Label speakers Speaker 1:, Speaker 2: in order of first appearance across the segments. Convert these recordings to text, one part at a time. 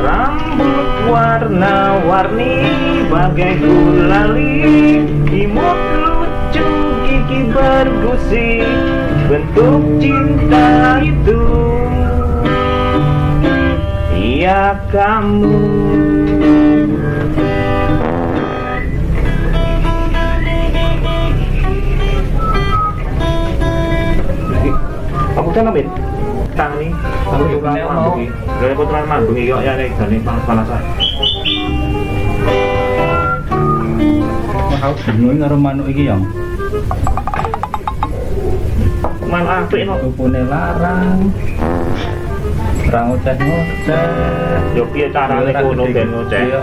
Speaker 1: Rambut warna-warni bagai gulali, imut lucu gigi bergusi, bentuk cinta itu ya kamu. Aku udah ngambil tang nih, aku juga mau gaya puteran mandung iki kok ya nek jane panas-panasan.
Speaker 2: Aku bingung karo manuk iki ya.
Speaker 1: Malah apik no.
Speaker 2: Tupune larang. Ora ngoceh-ngoceh.
Speaker 1: Yo piye carane ngono ben ngoceh?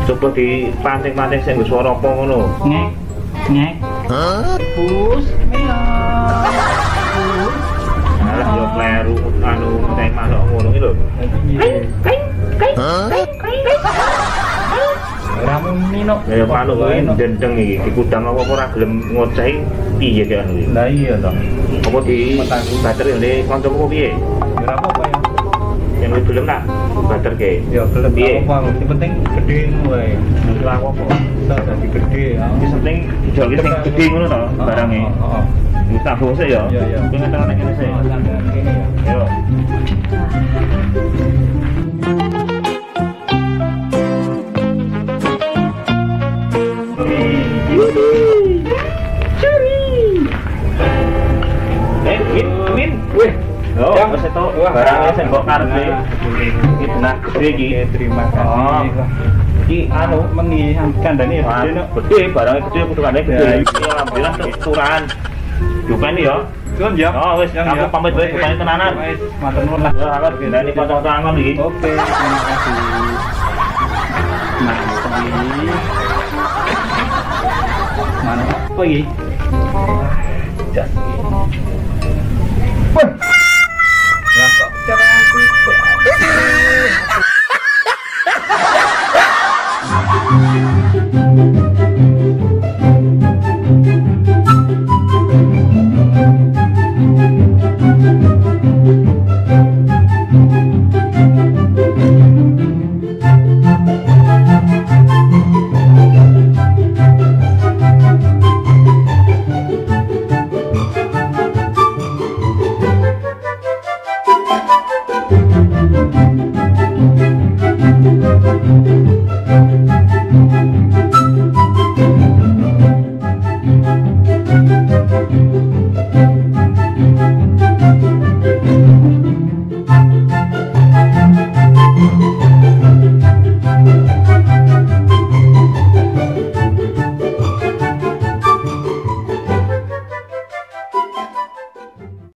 Speaker 1: Coba dipancing-pancing sing nggo swara apa ngono.
Speaker 2: Ngek. Ngek. Pus.
Speaker 1: Alah yo kleru anu teng manuk ngono iki lho.
Speaker 2: Ora muni no.
Speaker 1: Ya manuk kuwi dendeng iki dikudang apa ora gelem ngoceh piye kaya anu iki.
Speaker 2: Lah iya to.
Speaker 1: Apa di bater ngene kancamu piye?
Speaker 2: Ora apa-apa ya.
Speaker 1: Yang lu belum tak bater ke?
Speaker 2: Ya belum
Speaker 1: Piye?
Speaker 2: apa-apa, yang penting gede wae.
Speaker 1: Ora apa-apa.
Speaker 2: Bisa dadi gede ya.
Speaker 1: Yang penting jual iki sing gede ngono to barange.
Speaker 2: Heeh.
Speaker 1: Wis tak bose ya.
Speaker 2: Iya, iya.
Speaker 1: Pengen tekan kene sih.
Speaker 2: Sampeyan kene ya.
Speaker 1: Yo. Min. Wih. Oh, wis itu barangnya sing mbok karepe. Iki benak gede iki.
Speaker 2: Terima kasih.
Speaker 1: Iki anu
Speaker 2: Mengi kandhane ya gede no.
Speaker 1: gede, barangnya gede kudu kandhane gede.
Speaker 2: Ya,
Speaker 1: Iki alhamdulillah turan. Dupen ya.
Speaker 2: Sun ya.
Speaker 1: Oh, wis aku pamit wae dupane tenanan.
Speaker 2: Wis, matur nuwun lah.
Speaker 1: Ya, aku gendani kanca-kanca angon iki.
Speaker 2: Oke, terima kasih. Nah, ini mana apa ini? Jas ini.